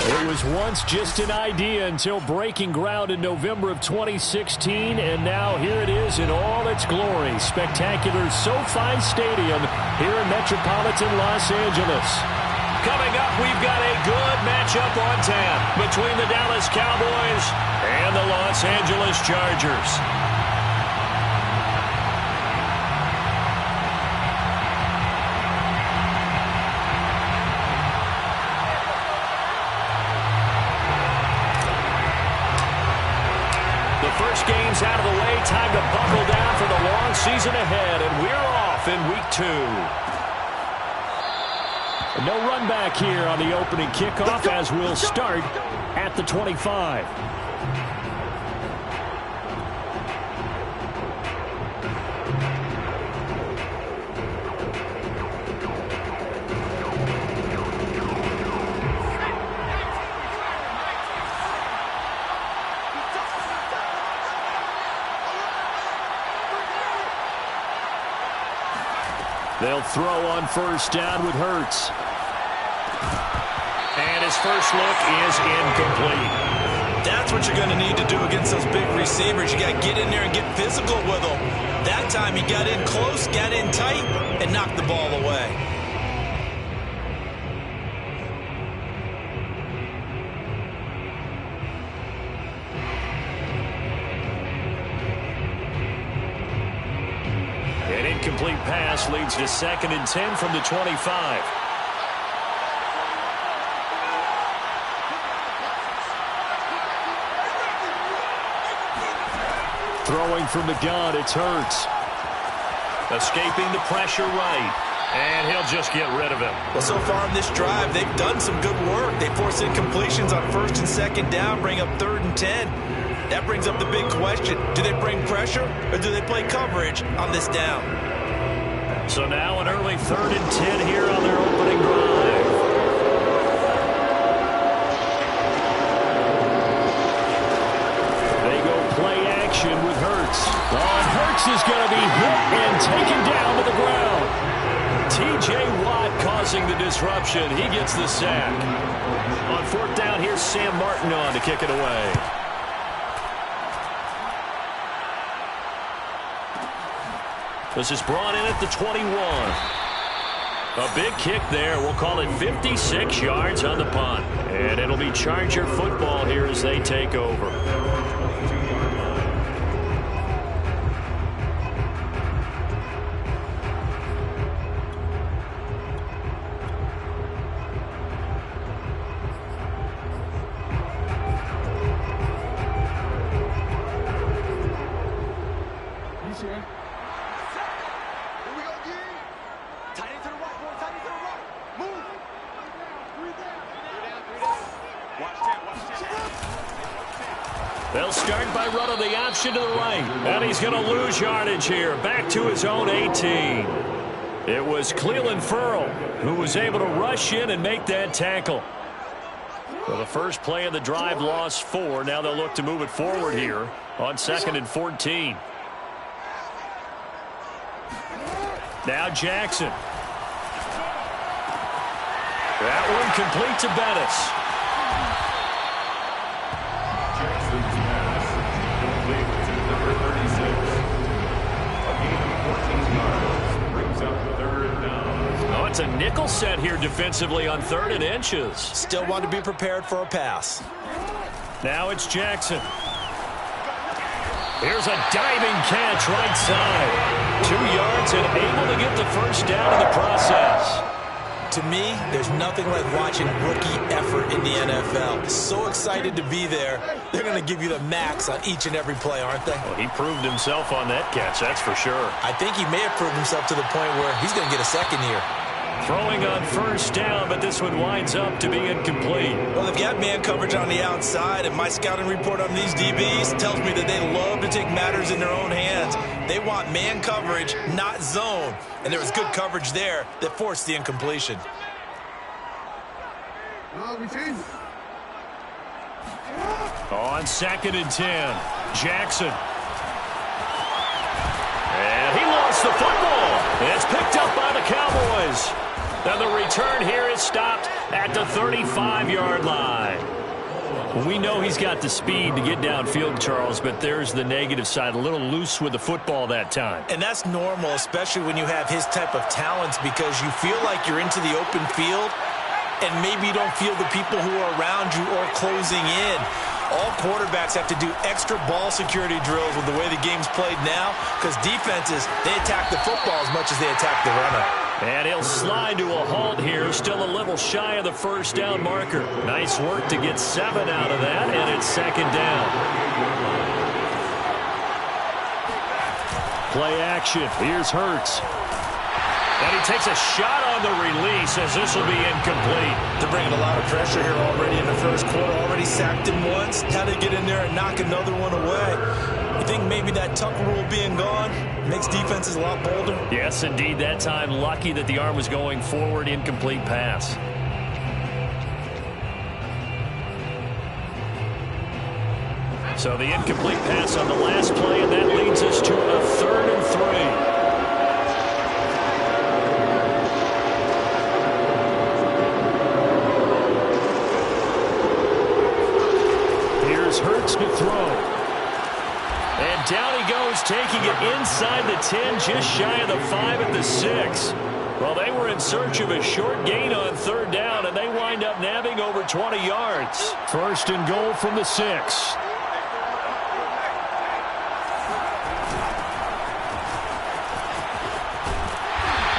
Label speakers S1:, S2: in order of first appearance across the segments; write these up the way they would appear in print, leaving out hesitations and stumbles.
S1: It was once just an idea until breaking ground in November of 2016, and now here it is in all its glory. Spectacular SoFi Stadium here in metropolitan Los Angeles. Coming up, we've got a good matchup on tap between the Dallas Cowboys and the Los Angeles Chargers. First game's out of the way. Time to buckle down for the long season ahead, and we're off in week 2. No run back here on the opening kickoff as we'll start at the 25. They'll throw on first down with Hurts. And his first look is incomplete.
S2: That's what you're going to need to do against those big receivers. You got to get in there and get physical with them. That time he got in close, got in tight, and knocked the ball away.
S1: Incomplete pass leads to 2nd and 10 from the 25. Throwing from the gun, it's Hurts. Escaping the pressure right. And he'll just get rid of it.
S2: Well, so far in this drive, they've done some good work. They force incompletions on 1st and 2nd down, bring up 3rd and 10. That brings up the big question. Do they bring pressure or do they play coverage on this down?
S1: So now an early 3rd and 10 here on their opening drive. They go play action with Hurts. And Hurts is going to be hit and taken down to the ground. T.J. Watt causing the disruption. He gets the sack. On 4th down, here's Sam Martin on to kick it away. This is brought in at the 21. A big kick there. We'll call it 56 yards on the punt. And it'll be Charger football here as they take over. They'll start by running the option to the right. And he's going to lose yardage here. Back to his own 18. It was Clelin Ferrell who was able to rush in and make that tackle. Well, the first play of the drive lost 4. Now they'll look to move it forward here on 2nd and 14. Now Jackson. That one complete to Bettis. It's a nickel set here defensively on 3rd and inches.
S2: Still want to be prepared for a pass.
S1: Now it's Jackson. Here's a diving catch right side. 2 yards and able to get the first down in the process.
S2: To me, there's nothing like watching rookie effort in the NFL. So excited to be there. They're going to give you the max on each and every play, aren't they?
S1: Well, he proved himself on that catch, that's for sure.
S2: I think he may have proved himself to the point where he's going to get a second here.
S1: Throwing on first down, but this one winds up to be incomplete.
S2: Well, they've got man coverage on the outside, and my scouting report on these DBs tells me that they love to take matters in their own hands. They want man coverage, not zone. And there was good coverage there that forced the incompletion.
S1: On 2nd and 10, Jackson. And he lost the football. And it's picked up by the Cowboys. And the return here is stopped at the 35-yard line. We know he's got the speed to get downfield, Charles, but there's the negative side. A little loose with the football that time.
S2: And that's normal, especially when you have his type of talents, because you feel like you're into the open field and maybe you don't feel the people who are around you or closing in. All quarterbacks have to do extra ball security drills with the way the game's played now, because defenses, they attack the football as much as they attack the runner.
S1: And he'll slide to a halt here, still a little shy of the first down marker. Nice work to get 7 out of that, and it's second down. Play action. Here's Hurts. And he takes a shot on the release as this will be incomplete.
S2: They're bringing a lot of pressure here already in the first quarter. Already sacked him once. How to get in there and knock another one away. You think maybe that tuck rule being gone makes defenses a lot bolder?
S1: Yes, indeed. That time, lucky that the arm was going forward. Incomplete pass. So the incomplete pass on the last play, and that leads us to a 3rd and 3. Hurts to throw. And down he goes, taking it inside the 10, just shy of the 5 at the 6. Well, they were in search of a short gain on 3rd down, and they wind up nabbing over 20 yards. 1st and goal from the 6.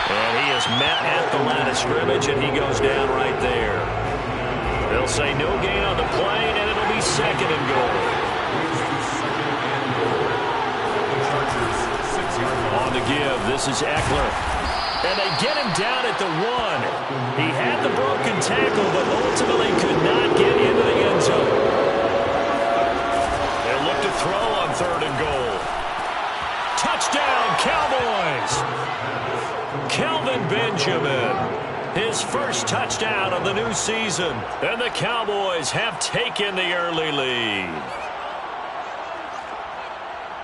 S1: And he is met at the line of scrimmage, and he goes down right there. They'll say no gain on the play, and it'll be 2nd and goal. On the give, this is Eckler. And they get him down at the 1. He had the broken tackle, but ultimately could not get into the end zone. They'll look to throw on 3rd and goal. Touchdown, Cowboys! Kelvin Benjamin. His first touchdown of the new season. And the Cowboys have taken the early lead.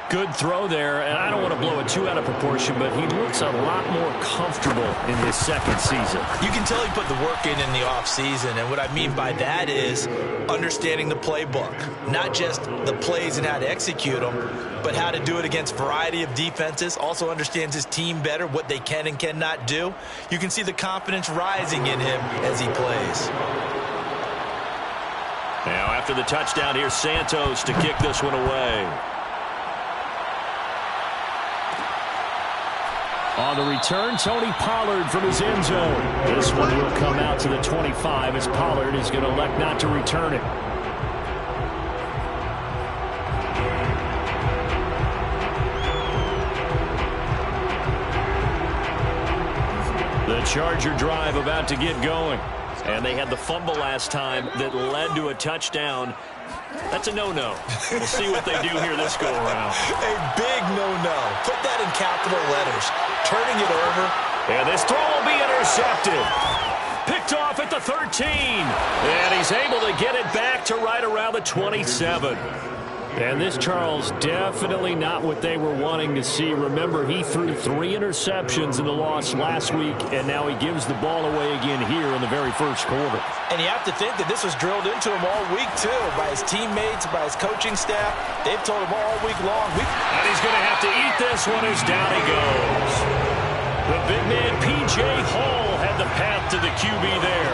S1: Good throw there, and I don't want to blow it too out of proportion, but he looks a lot more comfortable in his 2nd season.
S2: You can tell he put the work in the offseason, and what I mean by that is understanding the playbook. Not just the plays and how to execute them, but how to do it against a variety of defenses. Also understands his team better, what they can and cannot do. You can see the confidence rising in him as he plays.
S1: Now after the touchdown, here's Santos to kick this one away. On the return, Tony Pollard from his end zone. This one will come out to the 25 as Pollard is going to elect not to return it. The Charger drive about to get going. And they had the fumble last time that led to a touchdown. That's a no-no. We'll see what they do here this go-around.
S2: A big no-no. Put that in capital letters. Turning it over.
S1: And this throw will be intercepted. Picked off at the 13. And he's able to get it back to right around the 27. And this, Charles, definitely not what they were wanting to see. Remember, he threw 3 interceptions in the loss last week, and now he gives the ball away again here in the very first quarter.
S2: And you have to think that this was drilled into him all week, too, by his teammates, by his coaching staff. They've told him all week long.
S1: And he's going to have to eat this one as down he goes. The big man, P.J. Hall, had the path to the QB there.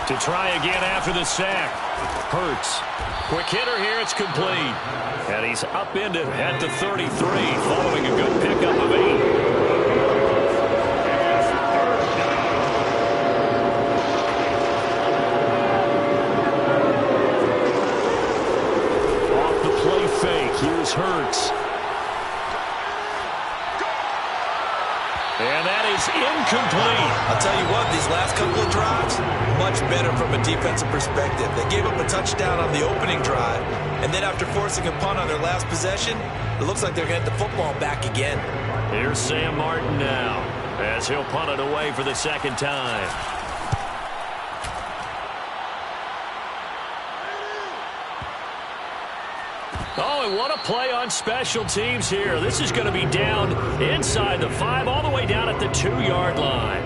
S1: To try again after the sack. Hurts. Quick hitter here. It's complete. And he's upended at the 33 following a good pickup of 8. Off the play fake. Here's Hurts. And that is incomplete.
S2: I'll tell you what, these last couple of drives, much better from a defensive perspective. They gave up a touchdown on the opening drive, and then after forcing a punt on their last possession, it looks like they're going to get the football back again.
S1: Here's Sam Martin now, as he'll punt it away for the 2nd time. Oh, and what a play on special teams here. This is going to be down inside the 5, all the way down at the 2-yard line.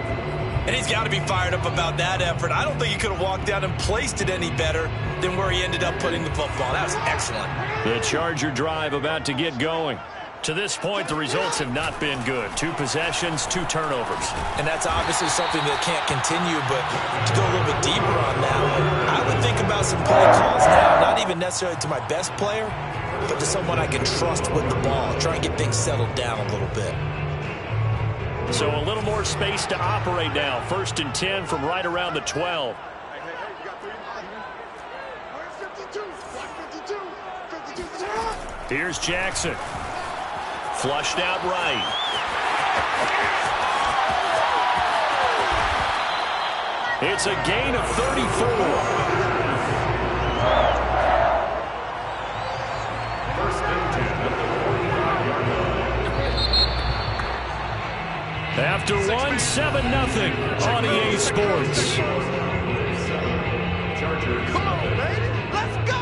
S2: And he's got to be fired up about that effort. I don't think he could have walked down and placed it any better than where he ended up putting the football. That was excellent.
S1: The Charger drive about to get going. To this point, the results have not been good. 2 possessions, 2 turnovers.
S2: And that's obviously something that can't continue, but to go a little bit deeper on that one, I would think about some play calls now, not even necessarily to my best player, but to someone I can trust with the ball. Try and get things settled down a little bit.
S1: So a little more space to operate now. 1st and 10 from right around the 12. Here's Jackson. Flushed out right. It's a gain of 34. After 1, 7-0 on EA Sports.
S3: Come on, baby. Let's go.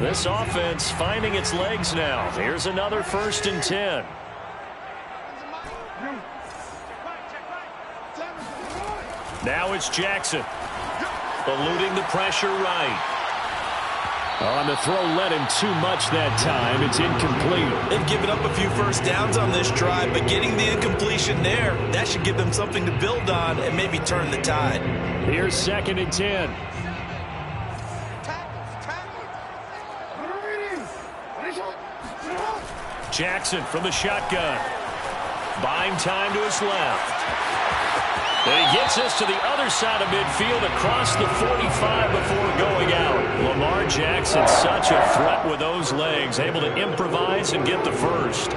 S1: This offense finding its legs now. Here's another 1st and 10. Now it's Jackson. Eluding the pressure right. On the throw, led him too much that time. It's incomplete.
S2: They've given up a few first downs on this drive, but getting the incompletion there, that should give them something to build on and maybe turn the tide.
S1: Here's 2nd and 10. Jackson from the shotgun. Buying time to his left. And he gets us to the other side of midfield across the 45 before going out. Lamar Jackson, such a threat with those legs, able to improvise and get the first.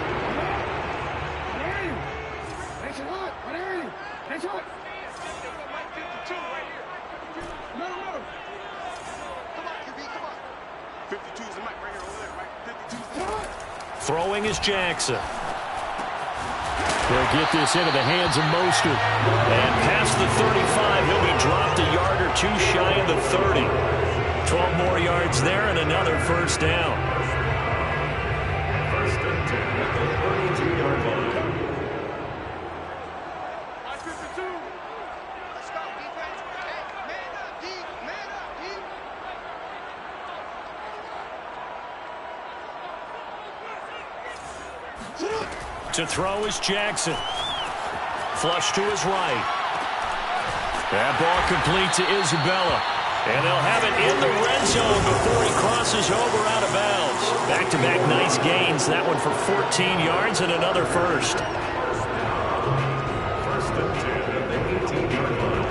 S1: Throwing is Jackson. They'll get this into the hands of Mostert. And past the 35, he'll be dropped a yard or 2 shy of the 30. 12 more yards there and another first down. 1st and 10 at the 32-yard line.
S3: Let's go, defense. Hey, man up, deep, man up, deep.
S1: To throw is Jackson. Flush to his right. That ball complete to Isabella. And they'll have it in the red zone before he crosses over out of bounds. Back-to-back nice gains. That one for 14 yards and another first. 1st and 10 at the 18-yard line.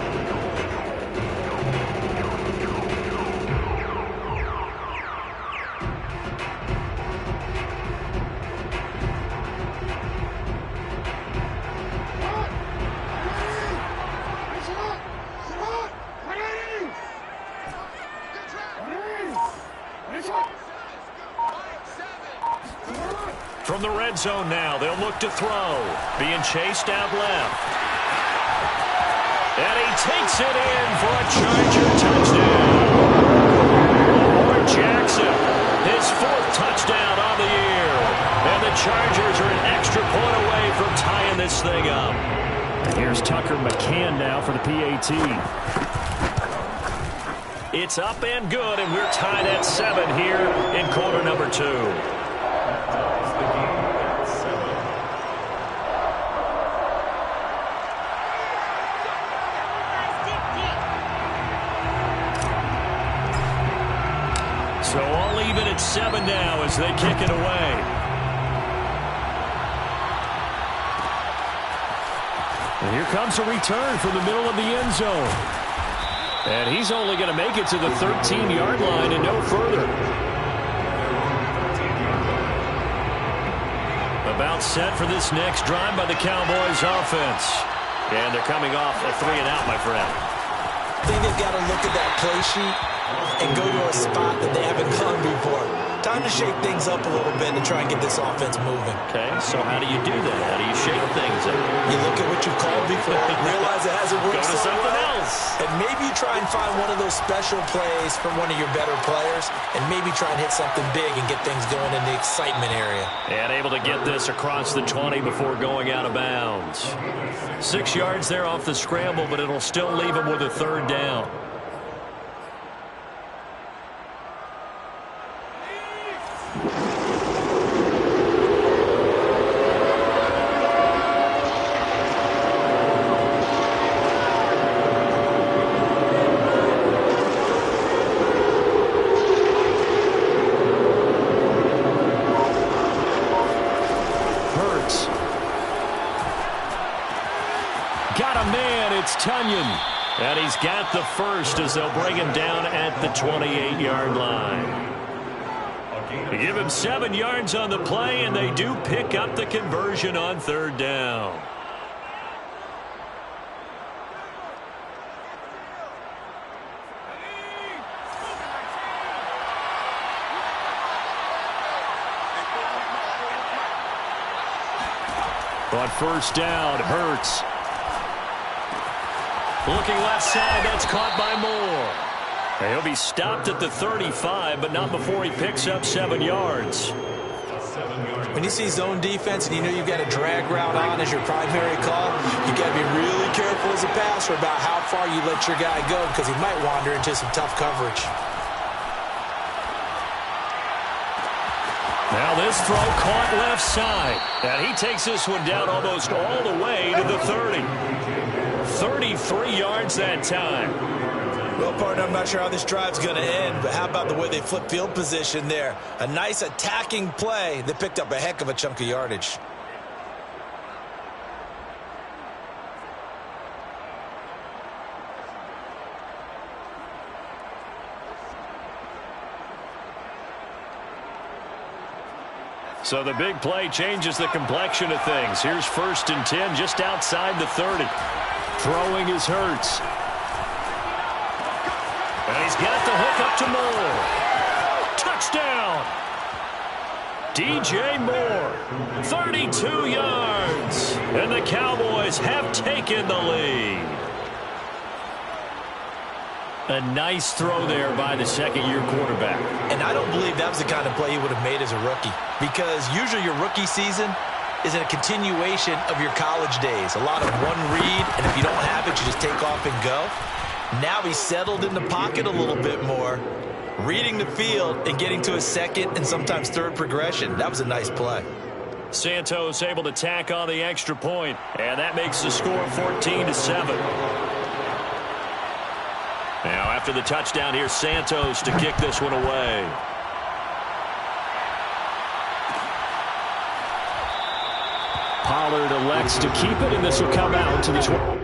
S1: From the red zone now, they'll look to throw. Being chased out left. And he takes it in for a Charger touchdown. Lamar Jackson, his 4th touchdown on the year. And the Chargers are an extra point away from tying this thing up. Here's Tucker McCann now for the PAT. It's up and good, and we're tied at 7 here in quarter number 2. So all even at 7 now as they kick it away. And here comes a return from the middle of the end zone. And he's only going to make it to the 13-yard line and no further. About set for this next drive by the Cowboys offense. And they're coming off a 3-and-out, my friend.
S2: I think they've got to look at that play sheet and go to a spot that they haven't gone before. Time to shake things up a little bit and try and get this offense moving.
S1: Okay, so how do you do that? How do you shake things up?
S2: You look at what you've called before, realize it hasn't worked
S1: Go to
S2: so
S1: something
S2: well,
S1: else.
S2: and maybe you try and find one of those special plays from one of your better players, and maybe try and hit something big and get things going in the excitement area.
S1: And able to get this across the 20 before going out of bounds. 6 yards there off the scramble, but it'll still leave him with a third down. Got a man, it's Tunyon. And he's got the first as they'll bring him down at the 28-yard line. They give him 7 yards on the play, and they do pick up the conversion on third down. On first down, Hurts. Looking left side, that's caught by Moore. He'll be stopped at the 35, but not before he picks up 7 yards.
S2: When you see zone defense and you know you've got a drag route on as your primary call, you got to be really careful as a passer about how far you let your guy go because he might wander into some tough coverage.
S1: Now this throw caught left side. And he takes this one down almost all the way to the 30. 33 yards that time.
S2: Well, partner, I'm not sure how this drive's going to end, but how about the way they flip field position there? A nice attacking play that picked up a heck of a chunk of yardage.
S1: So the big play changes the complexion of things. Here's 1st and 10 just outside the 30. Throwing is Hurts. And he's got the hook up to Moore. Touchdown! DJ Moore, 32 yards. And the Cowboys have taken the lead. A nice throw there by the second-year quarterback.
S2: And I don't believe that was the kind of play he would have made as a rookie, because usually your rookie season is a continuation of your college days. A lot of one read, and if you don't have it, you just take off and go. Now he's settled in the pocket a little bit more, reading the field and getting to a second and sometimes third progression. That was a nice play.
S1: Santos able to tack on the extra point, and that makes the score 14-7. Now, after the touchdown, here's Santos to kick this one away. Pollard elects to keep it, and this will come out to the 20.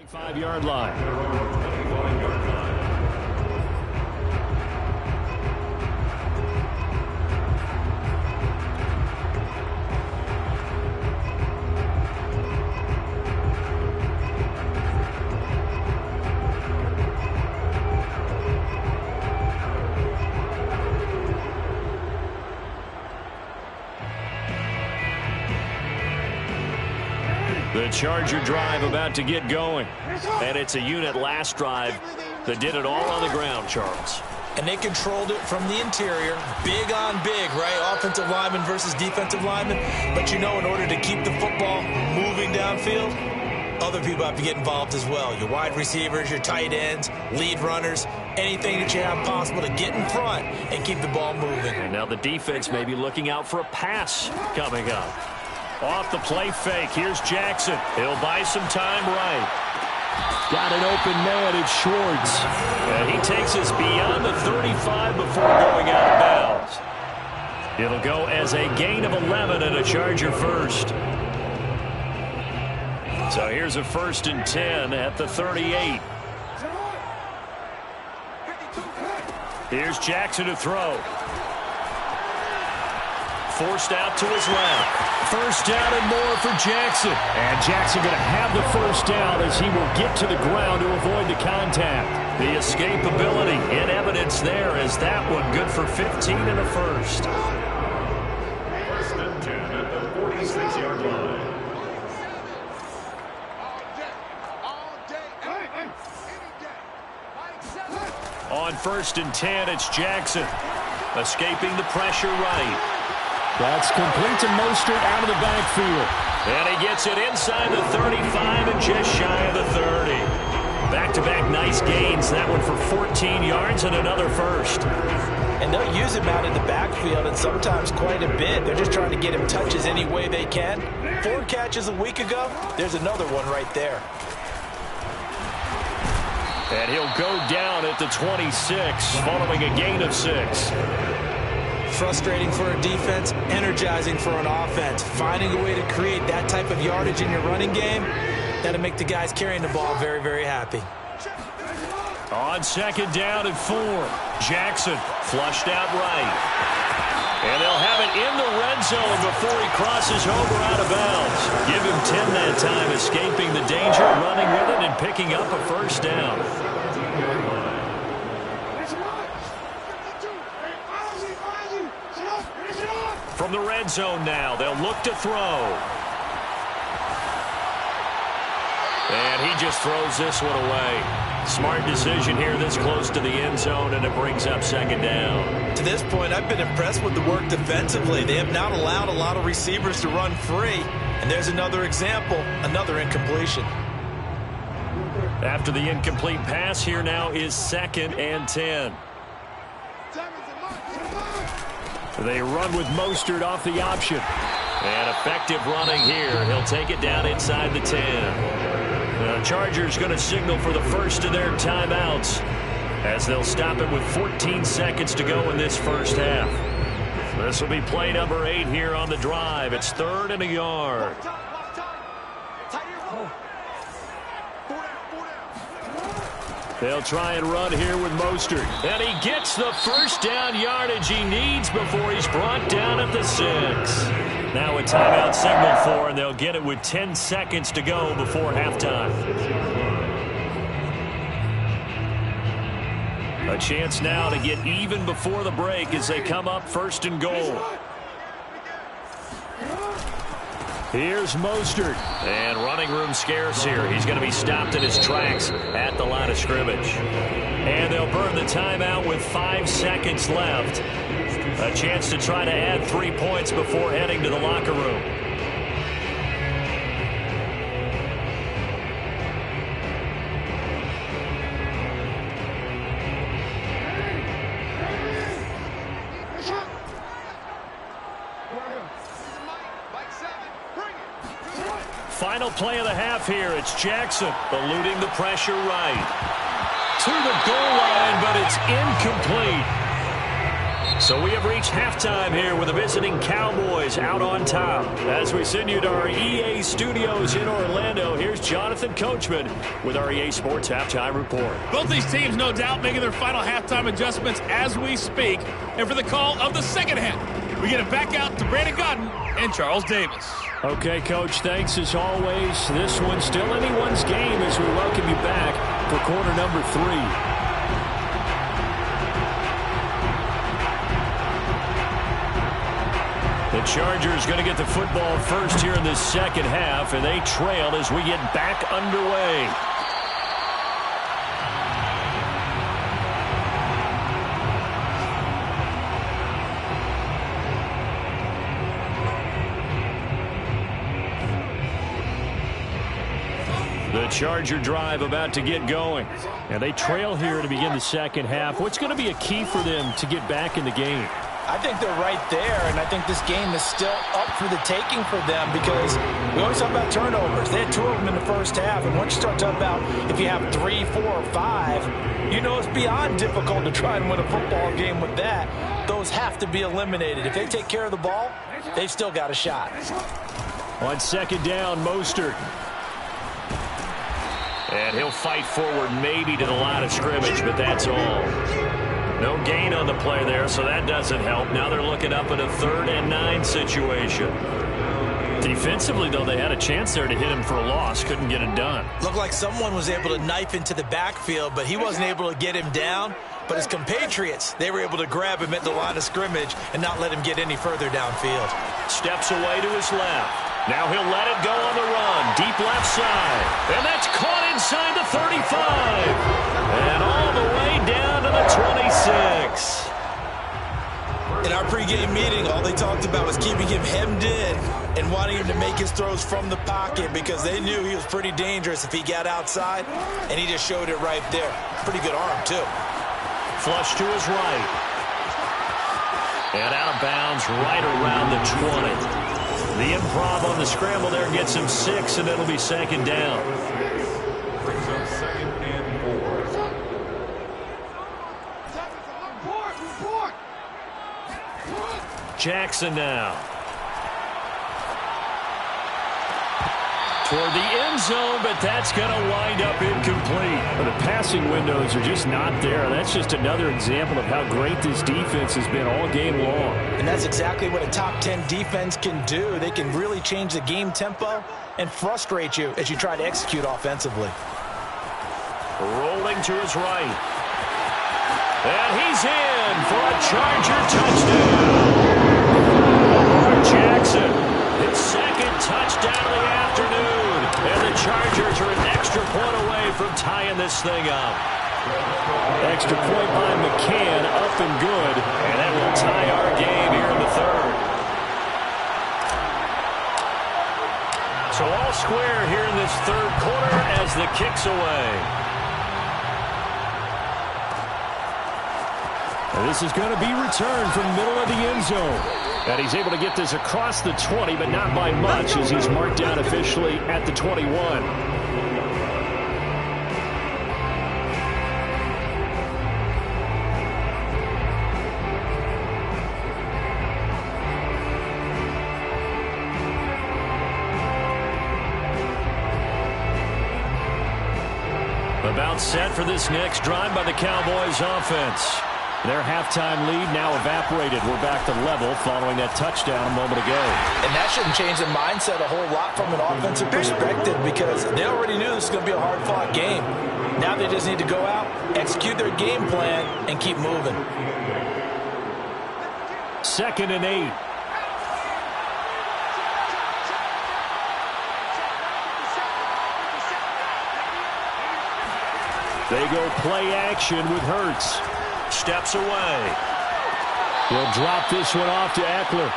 S1: 5-yard line. The Charger drive about to get going. And it's a unit last drive that did it all on the ground, Charles.
S2: And they controlled it from the interior. Big on big, right? Offensive lineman versus defensive lineman. But you know, in order to keep the football moving downfield, other people have to get involved as well. Your wide receivers, your tight ends, lead runners, anything that you have possible to get in front and keep the ball moving.
S1: And now the defense may be looking out for a pass coming up. Off the play fake, here's Jackson. He'll buy some time right. Got an open man, it's Schwartz. And he takes us beyond the 35 before going out of bounds. It'll go as a gain of 11 and a Charger first. So here's a 1st and 10 at the 38. Here's Jackson to throw. Forced out to his left. 1st down and more for Jackson. And Jackson going to have the 1st down as he will get to the ground to avoid the contact. The escapability in evidence there as that one good for 15 and a 1st.
S4: 1st and 10 at the 46-yard line.
S1: On 1st and 10, it's Jackson. Escaping the pressure right. That's complete to Mostert out of the backfield. And he gets it inside the 35 and just shy of the 30. Back-to-back nice gains. That one for 14 yards and another 1st.
S2: And they'll use him out in the backfield and sometimes quite a bit. They're just trying to get him touches any way they can. 4 catches a week ago. There's another one right there.
S1: And he'll go down at the 26 following a gain of 6.
S2: Frustrating for a defense, energizing for an offense. Finding a way to create that type of yardage in your running game, that'll make the guys carrying the ball very, very happy.
S1: On 2nd down and 4, Jackson flushed out right. And they'll have it in the red zone before he crosses over out of bounds. Give him 10 that time, escaping the danger, running with it, and picking up a 1st down. From the red zone now, they'll look to throw. And he just throws this one away. Smart decision here this close to the end zone, and it brings up 2nd down.
S2: To this point, I've been impressed with the work defensively. They have not allowed a lot of receivers to run free. And there's another example, another incompletion.
S1: After the incomplete pass, here now is 2nd and 10. They run with Mostert off the option. And effective running here. He'll take it down inside the 10. The Chargers going to signal for the first of their timeouts as they'll stop it with 14 seconds to go in this 1st half. This will be play number 8 here on the drive. It's 3rd and a yard. They'll try and run here with Mostert. And he gets the 1st down yardage he needs before he's brought down at the 6. Now a timeout signaled for, and they'll get it with 10 seconds to go before halftime. A chance now to get even before the break as they come up 1st and goal. Here's Mostert. And running room scarce here. He's going to be stopped in his tracks at the line of scrimmage. And they'll burn the timeout with 5 seconds left. A chance to try to add 3 points before heading to the locker room. Final play of the half here. It's Jackson eluding the pressure right. To the goal line, but it's incomplete. So we have reached halftime here with the visiting Cowboys out on top. As we send you to our EA studios in Orlando, here's Jonathan Coachman with our EA Sports Halftime Report.
S5: Both these teams, no doubt, making their final halftime adjustments as we speak. And for the call of the second half, we get it back out to Brandon Gaudin and Charles Davis.
S1: Okay, Coach, thanks as always. This one's still anyone's game as we welcome you back for quarter number 3. The Chargers going to get the football first here in the second half, and they trail as we get back underway. The Charger drive about to get going, and they trail here to begin the second half. What's going to be a key for them to get back in the game?
S2: I think they're right there, and I think this game is still up for the taking for them because we always talk about turnovers. They had 2 of them in the first half, and once you start talking about if you have 3, 4, or 5, you know it's beyond difficult to try and win a football game with that. Those have to be eliminated. If they take care of the ball, they've still got a shot.
S1: On second down, Mostert. And he'll fight forward maybe to the line of scrimmage, but that's all. No gain on the play there, so that doesn't help. Now they're looking up at a 3rd and 9 situation. Defensively, though, they had a chance there to hit him for a loss. Couldn't get it done.
S2: Looked like someone was able to knife into the backfield, but he wasn't able to get him down. But his compatriots, they were able to grab him at the line of scrimmage and not let him get any further downfield.
S1: Steps away to his left. Now he'll let it go on the run. Deep left side. And that's caught inside the 35. And all the way down to the 26.
S2: In our pregame meeting, all they talked about was keeping him hemmed in and wanting him to make his throws from the pocket because they knew he was pretty dangerous if he got outside, and he just showed it right there. Pretty good arm, too.
S1: Flush to his right. And out of bounds right around the 20. The improv on the scramble there gets him 6, and it'll be second down.
S4: Brings up 2nd and 4.
S1: Jackson now. Toward the end zone, but that's going to wind up incomplete. Well, the passing windows are just not there. That's just another example of how great this defense has been all game long.
S2: And that's exactly what a top 10 defense can do. They can really change the game tempo and frustrate you as you try to execute offensively.
S1: Rolling to his right. And he's in for a Charger touchdown. Lamar Jackson, his 2nd touchdown of the afternoon. And the Chargers are an extra point away from tying this thing up. Extra point by McCann, up and good. And that will tie our game here in the 3rd. So all square here in this 3rd quarter as the kick's away. And this is going to be returned from the middle of the end zone. And he's able to get this across the 20, but not by much as he's marked down officially at the 21. About set for this next drive by the Cowboys offense. Their halftime lead now evaporated. We're back to level following that touchdown a moment ago.
S2: And that shouldn't change the mindset a whole lot from an offensive perspective because they already knew this was going to be a hard-fought game. Now they just need to go out, execute their game plan, and keep moving.
S1: 2nd and 8. They go play action with Hurts. Steps away. He'll drop this one off to Eckler.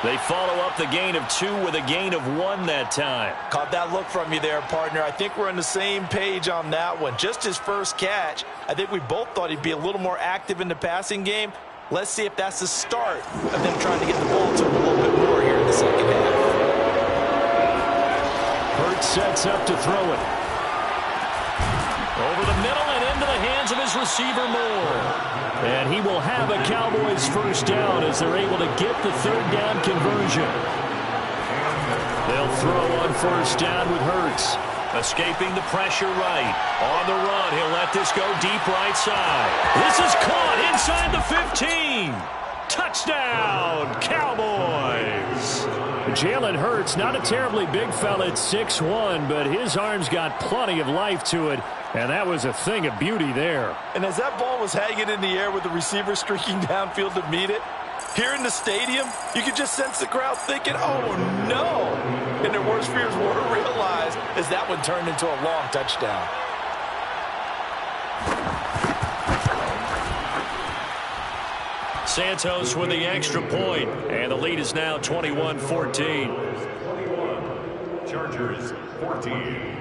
S1: They follow up the gain of 2 with a gain of 1 that time.
S2: Caught that look from you there, partner. I think we're on the same page on that one. Just his first catch. I think we both thought he'd be a little more active in the passing game. Let's see if that's the start of them trying to get the ball to him a little bit more here in the second half.
S1: Hurts sets up to throw it. Over the middle and into the hands of his receiver Moore. And he will have a Cowboys first down as they're able to get the third down conversion. They'll throw on first down with Hurts. Escaping the pressure right. On the run, he'll let this go deep right side. This is caught inside the 15. Touchdown, Cowboys. Jalen Hurts, not a terribly big fella at 6'1", but his arms got plenty of life to it, and that was a thing of beauty there.
S2: And as that ball was hanging in the air with the receiver streaking downfield to meet it, here in the stadium, you could just sense the crowd thinking, oh, no. And their worst fears were realized as that one turned into a long touchdown.
S1: Santos with the extra point, and the lead is now 21-14.
S4: 21, Chargers 14.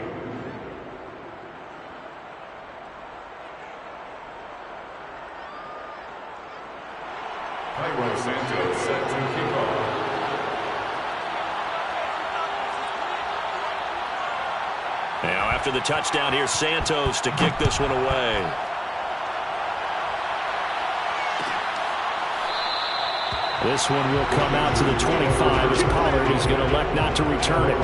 S4: Cairo Santos set to kick off.
S1: Now after the touchdown, here's Santos to kick this one away. This one will come out to the 25 as Pollard is going to elect not to return it.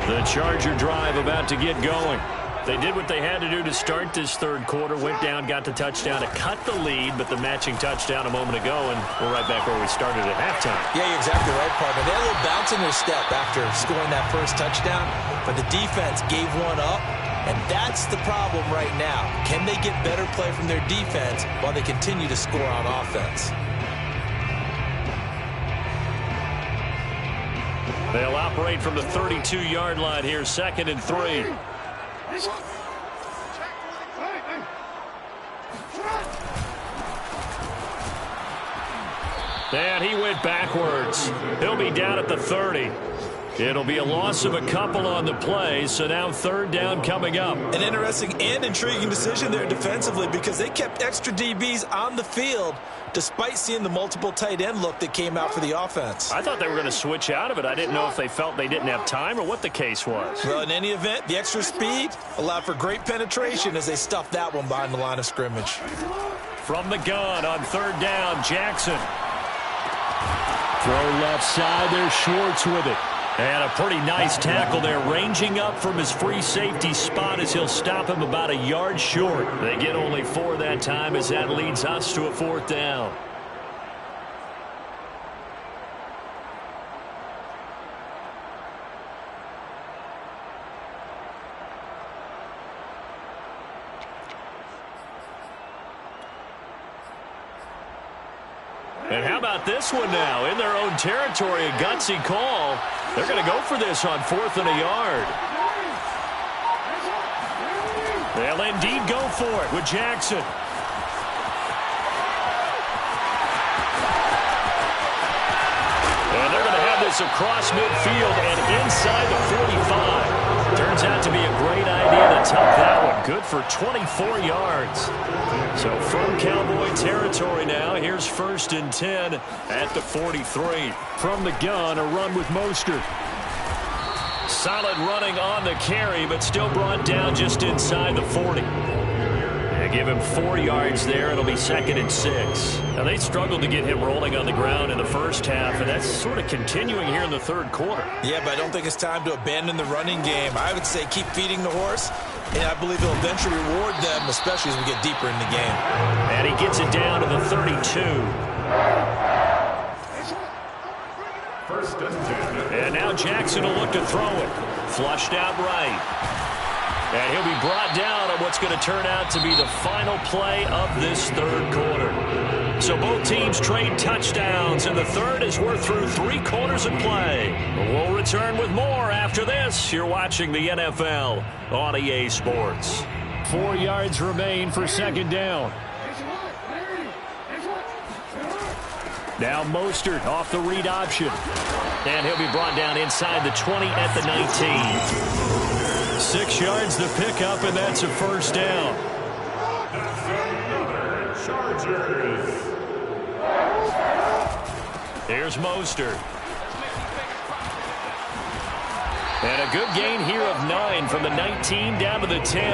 S1: The Charger drive about to get going. They did what they had to do to start this third quarter, went down, got the touchdown to cut the lead, but the matching touchdown a moment ago, and we're right back where we started at halftime.
S2: Yeah, you're exactly right, partner. They had a little bounce in their step after scoring that first touchdown, but the defense gave one up, and that's the problem right now. Can they get better play from their defense while they continue to score on offense?
S1: They'll operate from the 32-yard line here, 2nd and 3. And he went backwards. He'll be down at the 30. It'll be a loss of a couple on the play, so now third down coming up.
S2: An interesting and intriguing decision there defensively because they kept extra DBs on the field despite seeing the multiple tight end look that came out for the offense.
S1: I thought they were going to switch out of it. I didn't know if they felt they didn't have time or what the case was.
S2: Well, in any event, the extra speed allowed for great penetration as they stuffed that one behind the line of scrimmage.
S1: From the gun on third down, Jackson. Throw left side, there's Schwartz with it. And a pretty nice tackle there, ranging up from his free safety spot as he'll stop him about a yard short. They get only 4 that time as that leads us to a 4th down. And how about this one now? In their own territory, a gutsy call. They're going to go for this on 4th and a yard. They'll indeed go for it with Jackson. And they're going to have this across midfield and inside the 45. Turns out to be a great idea to tuck that one. Good for 24 yards. So from Cowboy territory now, here's 1st and 10 at the 43. From the gun, a run with Mostert. Solid running on the carry, but still brought down just inside the 40. They give him 4 yards there. It'll be 2nd and 6. Now, they struggled to get him rolling on the ground in the first half, and that's sort of continuing here in the third quarter.
S2: Yeah, but I don't think it's time to abandon the running game. I would say keep feeding the horse, and I believe it'll eventually reward them, especially as we get deeper in the game.
S1: And he gets it down to the 32.
S4: First and 10.
S1: And now Jackson will look to throw it. Flushed out right. And he'll be brought down on what's going to turn out to be the final play of this third quarter. So both teams trade touchdowns, and the third as we're through 3 quarters of play. We'll return with more after this. You're watching the NFL on EA Sports. 4 yards remain for 2nd down. Now Mostert off the read option. And he'll be brought down inside the 20 at the 19. 6 yards the pickup, and that's a first down.
S4: Chargers.
S1: Here's Mostert. And a good gain here of 9 from the 19 down to the 10.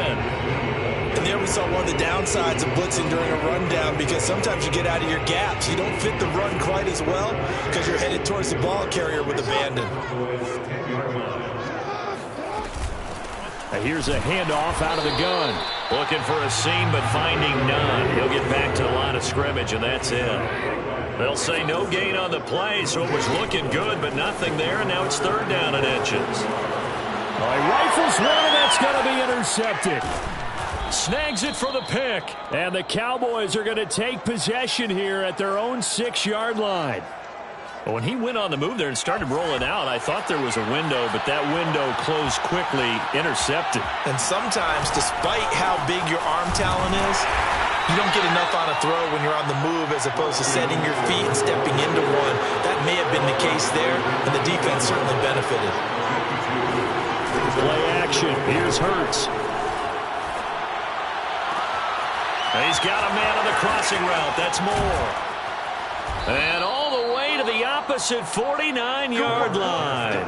S2: And there we saw one of the downsides of blitzing during a rundown, because sometimes you get out of your gaps. You don't fit the run quite as well because you're headed towards the ball carrier with abandon.
S1: Now here's a handoff out of the gun. Looking for a seam, but finding none. He'll get back to the line of scrimmage, and that's it. They'll say no gain on the play, so it was looking good, but nothing there, and now it's 3rd down and inches. He rifles one, and that's going to be intercepted. Snags it for the pick, and the Cowboys are going to take possession here at their own 6-yard line. Well, when he went on the move there and started rolling out, I thought there was a window, but that window closed quickly, intercepted.
S2: And sometimes, despite how big your arm talent is, you don't get enough on a throw when you're on the move as opposed to setting your feet and stepping into one. That may have been the case there, and the defense certainly benefited.
S1: Play action. Here's Hurts. He's got a man on the crossing route. That's Moore. And all the way to the opposite 49-yard line.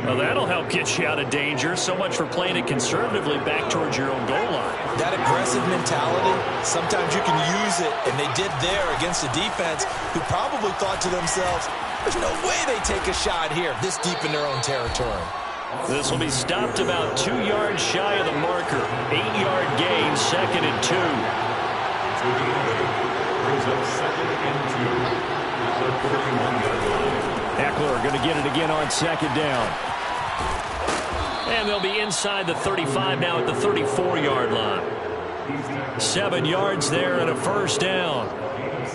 S1: Well, that'll help get you out of danger. So much for playing it conservatively back towards your own goal line.
S2: That aggressive mentality, sometimes you can use it, and they did there against a defense who probably thought to themselves, there's no way they take a shot here this deep in their own territory.
S1: This will be stopped about 2 yards shy of the marker. 8-yard gain, 2nd and 2. Eckler going to get it again on 2nd down. And they'll be inside the 35 now at the 34-yard line. 7 yards there and a first down.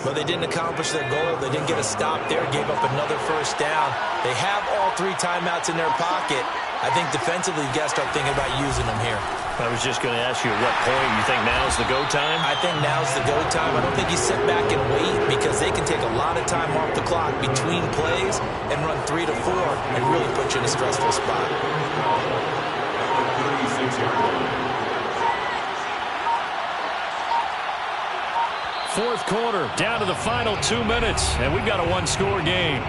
S2: But they didn't accomplish their goal. They didn't get a stop there, gave up another first down. They have all 3 timeouts in their pocket. I think defensively, you got to start thinking about using them here.
S1: I was just going to ask you at what point you think now's the go time?
S2: I think now's the go time. I don't think you sit back and wait, because they can take a lot of time off the clock between plays and run 3 to 4 and really put you in a stressful spot.
S1: Fourth quarter, down to the final 2 minutes, and we've got a 1-score game.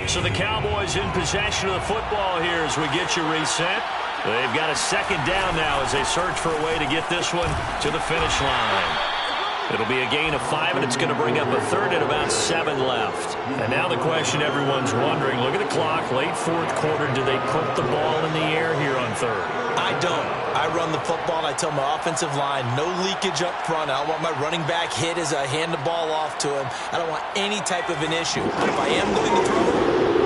S1: So the Cowboys in possession of the football here as we get you reset. They've got a 2nd down now as they search for a way to get this one to the finish line. It'll be a gain of 5, and it's going to bring up a 3rd and about 7 left. And now the question everyone's wondering, look at the clock, late 4th quarter, do they put the ball in the air here on 3rd?
S2: I don't. I run the football, and I tell my offensive line, no leakage up front. I don't want my running back hit as I hand the ball off to him. I don't want any type of an issue. But if I am going to throw,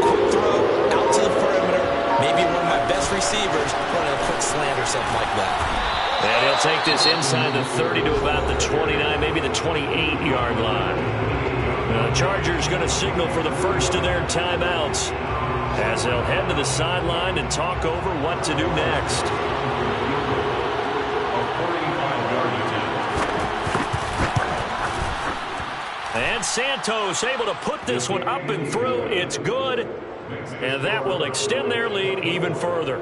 S2: quick throw, out to the perimeter, maybe one of my best receivers running a quick slant or something like that.
S1: And he'll take this inside the 30 to about the 29, maybe the 28-yard line. The Chargers going to signal for the first of their timeouts as they'll head to the sideline and talk over what to do next. And Santos able to put this one up and through. It's good. And that will extend their lead even further.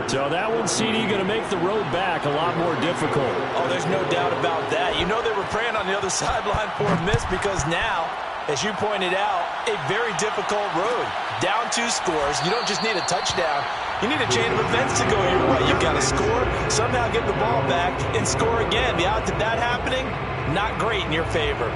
S1: So that one, CD, going to make the road back a lot more difficult.
S2: Oh, there's no doubt about that. You know they were praying on the other sideline for a miss, because now, as you pointed out, a very difficult road. Down 2 scores. You don't just need a touchdown. You need a chain of events to go your way. You've got to score, somehow get the ball back, and score again. The odds of that happening, not great in your favor.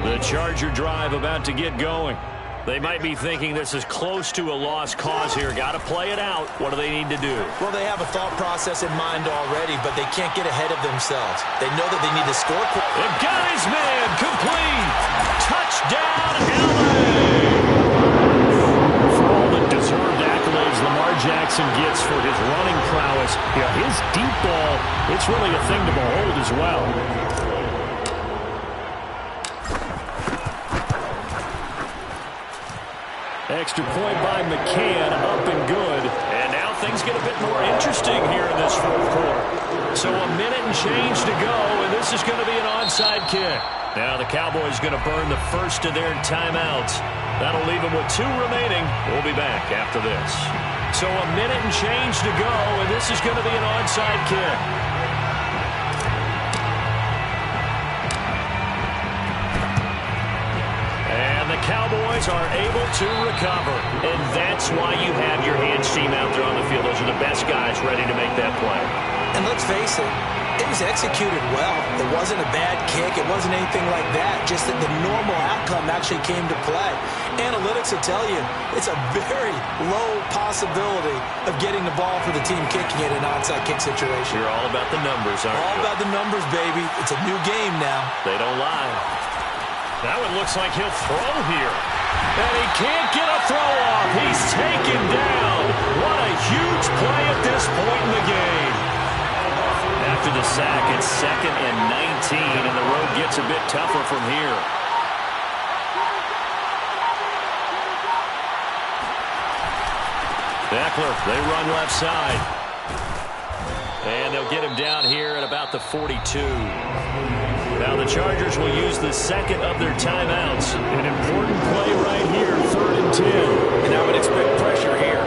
S1: The Charger drive about to get going. They might be thinking this is close to a lost cause here. Got to play it out. What do they need to do?
S2: Well, they have a thought process in mind already, but they can't get ahead of themselves. They know that they need to score.
S1: The guy's man, complete. Touchdown, LA. For all the dessert Jackson gets for his running prowess. His deep ball, it's really a thing to behold as well. Extra point by McCann, up and good. And now things get a bit more interesting here in this fourth quarter. So a minute and change to go, and this is going to be an onside kick. Now the Cowboys going to burn the first of their timeouts. That'll leave them with 2 remaining. We'll be back after this. So a minute and change to go, and this is going to be an onside kick. And the Cowboys are able to recover. And that's why you have your hands team out there on the field. Those are the best guys ready to make that play.
S2: And let's face it, it was executed well. It wasn't a bad kick. It wasn't anything like that. Just that the normal outcome actually came to play. Analytics will tell you it's a very low possibility of getting the ball for the team kicking it in an onside kick situation.
S1: You're all about the numbers, aren't you?
S2: All about the numbers, baby. It's a new game now.
S1: They don't lie. Now it looks like he'll throw here. And he can't get a throw off. He's taken down. What a huge play at this point in the game. After the sack, it's 2nd and 19, and the road gets a bit tougher from here. Eckler, they run left side. And they'll get him down here at about the 42. Now the Chargers will use the second of their timeouts. An important play right here, 3rd and 10.
S2: And I would expect pressure here.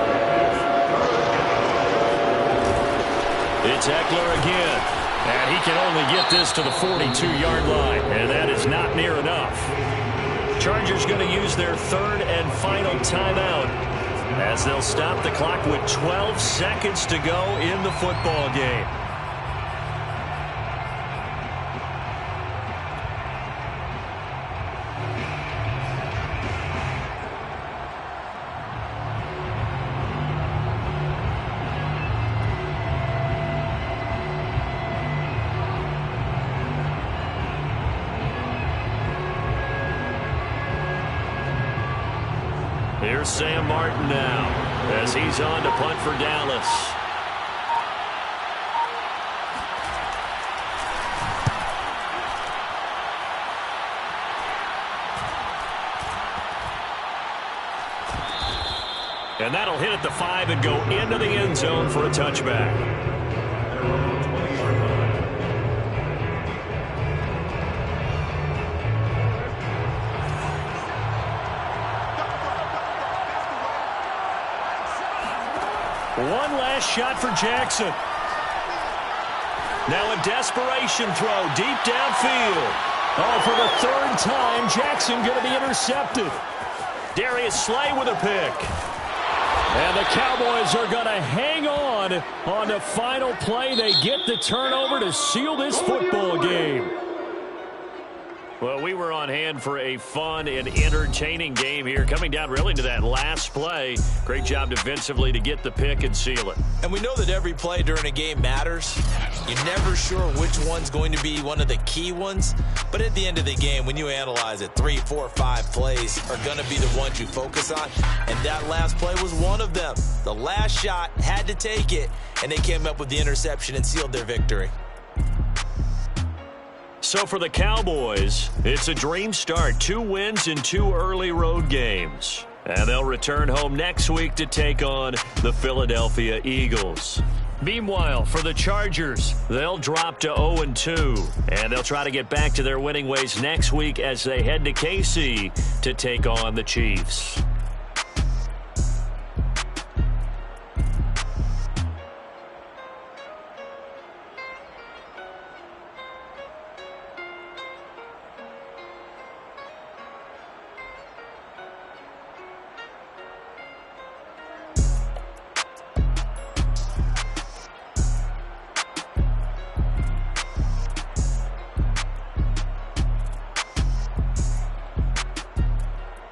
S1: It's Eckler again. And he can only get this to the 42-yard line. And that is not near enough. Chargers going to use their 3rd and final timeout as they'll stop the clock with 12 seconds to go in the football game. Here's Sam Martin now as he's on to punt for Dallas. And that'll hit at the 5 and go into the end zone for a touchback. One last shot for Jackson. Now a desperation throw deep downfield. Oh, for the 3rd time, Jackson going to be intercepted. Darius Slay with a pick. And the Cowboys are going to hang on the final play. They get the turnover to seal this football game. Well, we were on hand for a fun and entertaining game here, coming down really to that last play. Great job defensively to get the pick and seal it.
S2: And we know that every play during a game matters. You're never sure which one's going to be one of the key ones. But at the end of the game, when you analyze it, 3, 4, 5 plays are going to be the ones you focus on. And that last play was one of them. The last shot had to take it, and they came up with the interception and sealed their victory.
S1: So for the Cowboys, it's a dream start. 2 wins in 2 early road games. And they'll return home next week to take on the Philadelphia Eagles. Meanwhile, for the Chargers, they'll drop to 0-2. And they'll try to get back to their winning ways next week as they head to KC to take on the Chiefs.